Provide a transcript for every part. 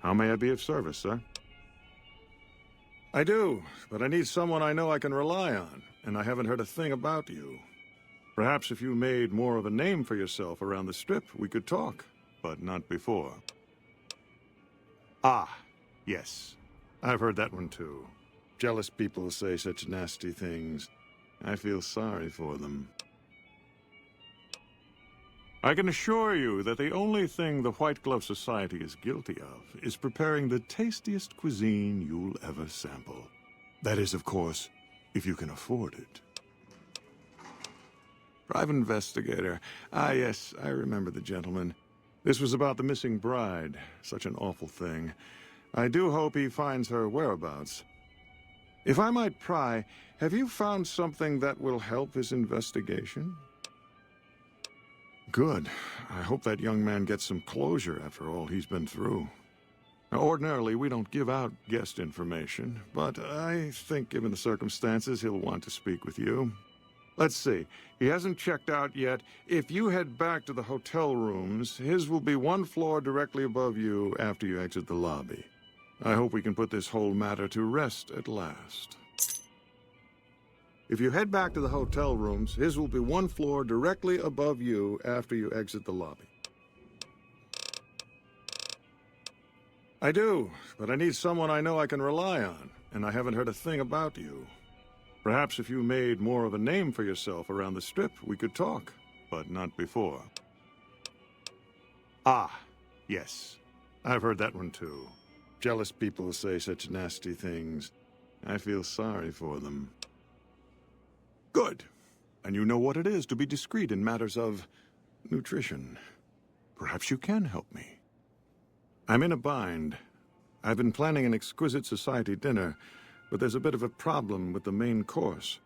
How may I be of service, sir? I do, but I need someone I know I can rely on, and I haven't heard a thing about you. Perhaps if you made more of a name for yourself around the Strip, we could talk, but not before. Ah, yes. I've heard that one too. Jealous people say such nasty things. I feel sorry for them. I can assure you that the only thing the White Glove Society is guilty of is preparing the tastiest cuisine you'll ever sample. That is, of course, if you can afford it. Private investigator. Ah, yes, I remember the gentleman. This was about the missing bride. Such an awful thing. I do hope he finds her whereabouts. If I might pry, have you found something that will help his investigation? Good. I hope that young man gets some closure after all he's been through. Now, ordinarily, we don't give out guest information, but I think given the circumstances, he'll want to speak with you. Let's see. He hasn't checked out yet. If you head back to the hotel rooms, his will be one floor directly above you after you exit the lobby. I hope we can put this whole matter to rest at last. If you head back to the hotel rooms, his will be one floor directly above you after you exit the lobby. I do, but I need someone I know I can rely on, and I haven't heard a thing about you. Perhaps if you made more of a name for yourself around the Strip, we could talk, but not before. Ah, yes. I've heard that one too. Jealous people say such nasty things. I feel sorry for them. Good. And you know what it is to be discreet in matters of nutrition. Perhaps you can help me. I'm in a bind. I've been planning an exquisite society dinner, but there's a bit of a problem with the main course.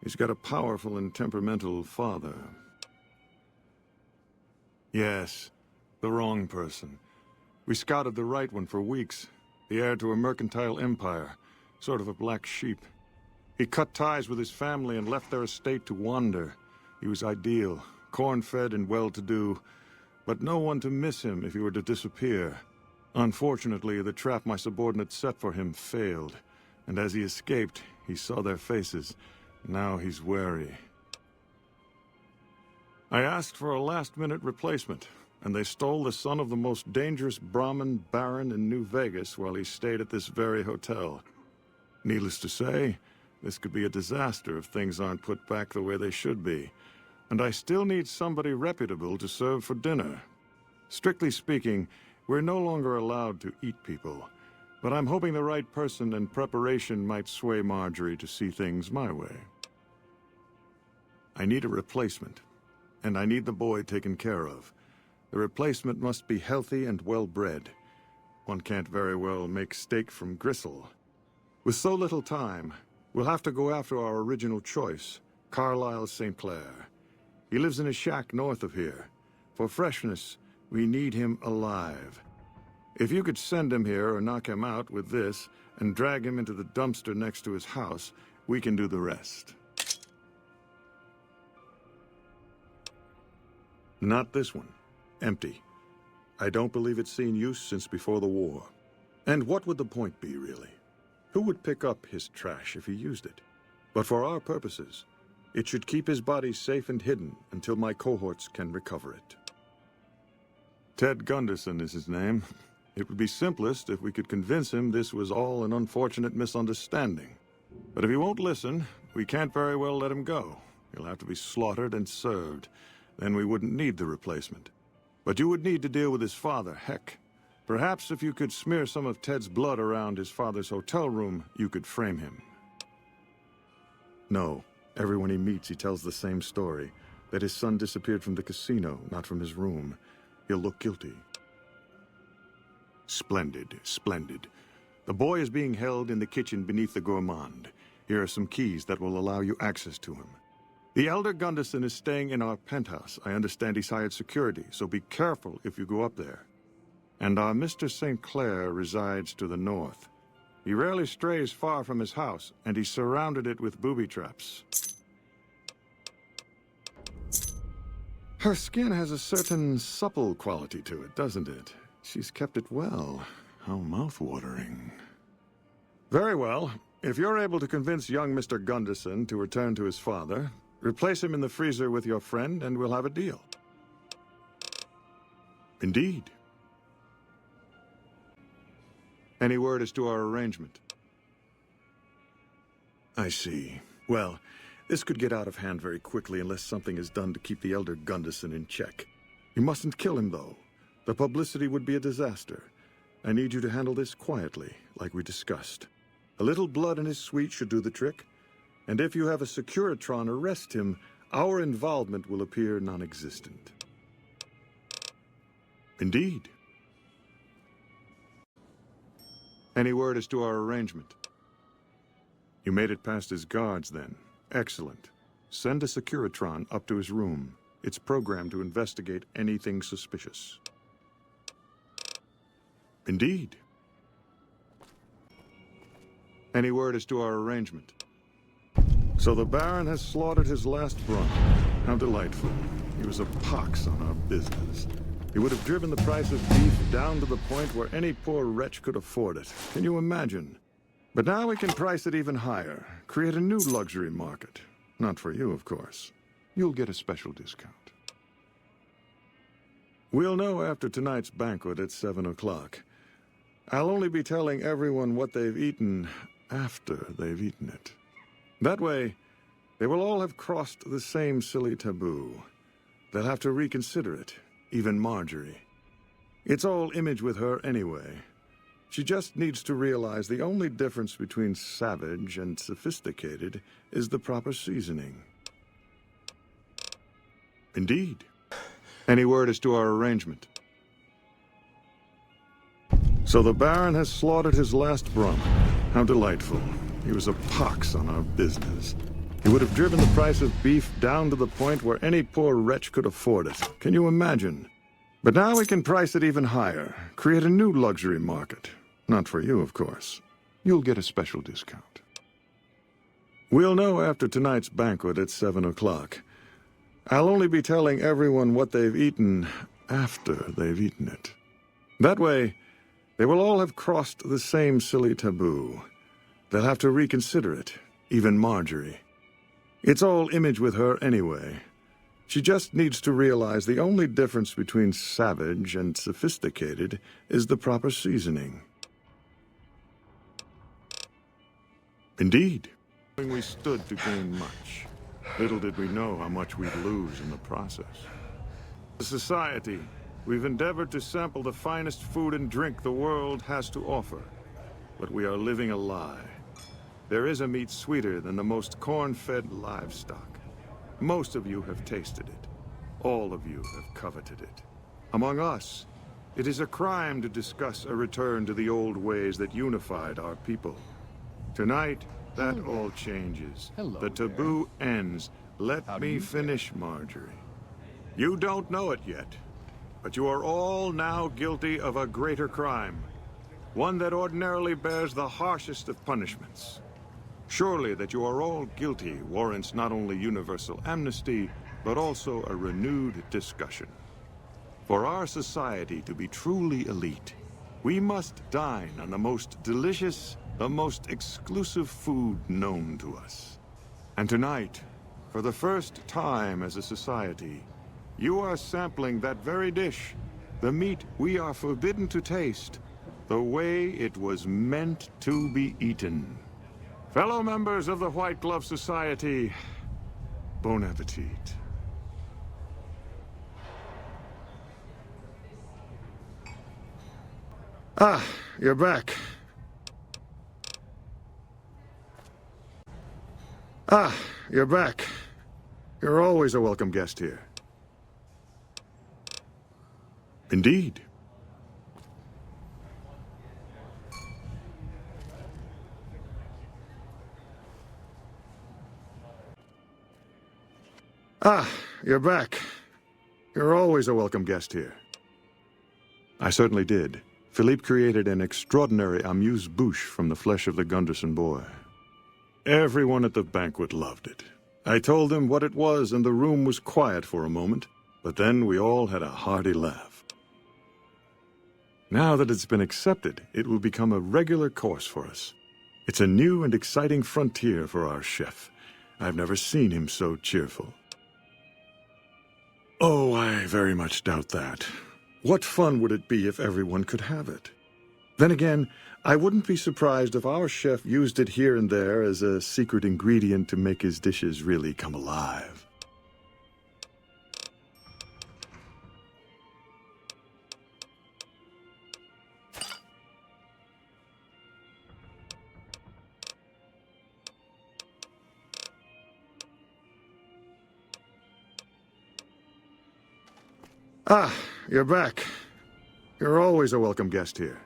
He's got a powerful and temperamental father. Yes, the wrong person. We scouted the right one for weeks. The heir to a mercantile empire, sort of a black sheep. He cut ties with his family and left their estate to wander. He was ideal, corn-fed and well-to-do, but no one to miss him if he were to disappear. Unfortunately, the trap my subordinates set for him failed, and as he escaped, he saw their faces. Now he's wary. I asked for a last-minute replacement, and they stole the son of the most dangerous Brahmin baron in New Vegas while he stayed at this very hotel. Needless to say, this could be a disaster if things aren't put back the way they should be. And I still need somebody reputable to serve for dinner. Strictly speaking, we're no longer allowed to eat people. But I'm hoping the right person and preparation might sway Marjorie to see things my way. I need a replacement, and I need the boy taken care of. The replacement must be healthy and well-bred. One can't very well make steak from gristle. With so little time, we'll have to go after our original choice, Carlisle St. Clair. He lives in a shack north of here. For freshness, we need him alive. If you could send him here or knock him out with this and drag him into the dumpster next to his house, we can do the rest. Not this one. Empty. I don't believe it's seen use since before the war. And what would the point be, really? Who would pick up his trash if he used it? But for our purposes, it should keep his body safe and hidden until my cohorts can recover it. Ted Gunderson is his name. It would be simplest if we could convince him this was all an unfortunate misunderstanding. But if he won't listen, we can't very well let him go. He'll have to be slaughtered and served. Then we wouldn't need the replacement. But you would need to deal with his father, heck. Perhaps if you could smear some of Ted's blood around his father's hotel room, you could frame him. No, everyone he meets, he tells the same story. That his son disappeared from the casino, not from his room. He'll look guilty. Splendid, splendid. The boy is being held in the kitchen beneath the gourmand. Here are some keys that will allow you access to him. The elder Gunderson is staying in our penthouse. I understand he's hired security, so be careful if you go up there. And our Mr. St. Clair resides to the north. He rarely strays far from his house, and he's surrounded it with booby traps. Her skin has a certain supple quality to it, doesn't it? She's kept it well. How mouth-watering. Very well. If you're able to convince young Mr. Gunderson to return to his father, replace him in the freezer with your friend, and we'll have a deal. Indeed. Any word as to our arrangement? I see. Well, this could get out of hand very quickly unless something is done to keep the elder Gunderson in check. You mustn't kill him, though. The publicity would be a disaster. I need you to handle this quietly, like we discussed. A little blood in his sweet should do the trick. And if you have a Securitron arrest him, our involvement will appear non-existent. Indeed. Any word as to our arrangement? You made it past his guards, then. Excellent. Send a Securitron up to his room. It's programmed to investigate anything suspicious. Indeed. Any word as to our arrangement? So the Baron has slaughtered his last Brahmin. How delightful. He was a pox on our business. He would have driven the price of beef down to the point where any poor wretch could afford it. Can you imagine? But now we can price it even higher. Create a new luxury market. Not for you, of course. You'll get a special discount. We'll know after tonight's banquet at 7 o'clock. I'll only be telling everyone what they've eaten after they've eaten it. That way, they will all have crossed the same silly taboo. They'll have to reconsider it, even Marjorie. It's all image with her anyway. She just needs to realize the only difference between savage and sophisticated is the proper seasoning. Indeed. Any word as to our arrangement? So the Baron has slaughtered his last Brahmin. How delightful. He was a pox on our business. He would have driven the price of beef down to the point where any poor wretch could afford it. Can you imagine? But now we can price it even higher. Create a new luxury market. Not for you, of course. You'll get a special discount. We'll know after tonight's banquet at 7 o'clock. I'll only be telling everyone what they've eaten after they've eaten it. That way, they will all have crossed the same silly taboo. They'll have to reconsider it, even Marjorie. It's all image with her anyway. She just needs to realize the only difference between savage and sophisticated is the proper seasoning. Indeed. We stood to gain much. Little did we know how much we'd lose in the process. As a society, we've endeavored to sample the finest food and drink the world has to offer. But we are living a lie. There is a meat sweeter than the most corn-fed livestock. Most of you have tasted it. All of you have coveted it. Among us, it is a crime to discuss a return to the old ways that unified our people. Tonight, that all changes. The taboo ends. Let me finish, Marjorie. You don't know it yet, but you are all now guilty of a greater crime. One that ordinarily bears the harshest of punishments. Surely that you are all guilty warrants not only universal amnesty, but also a renewed discussion. For our society to be truly elite, we must dine on the most delicious, the most exclusive food known to us. And tonight, for the first time as a society, you are sampling that very dish, the meat we are forbidden to taste, the way it was meant to be eaten. Fellow members of the White Glove Society, bon appetit. Ah, you're back. Ah, you're back. You're always a welcome guest here. Indeed. Ah, you're back. You're always a welcome guest here. I certainly did. Philippe created an extraordinary amuse-bouche from the flesh of the Gunderson boy. Everyone at the banquet loved it. I told them what it was, and the room was quiet for a moment, but then we all had a hearty laugh. Now that it's been accepted, it will become a regular course for us. It's a new and exciting frontier for our chef. I've never seen him so cheerful. Oh, I very much doubt that. What fun would it be if everyone could have it? Then again, I wouldn't be surprised if our chef used it here and there as a secret ingredient to make his dishes really come alive. Ah, you're back. You're always a welcome guest here.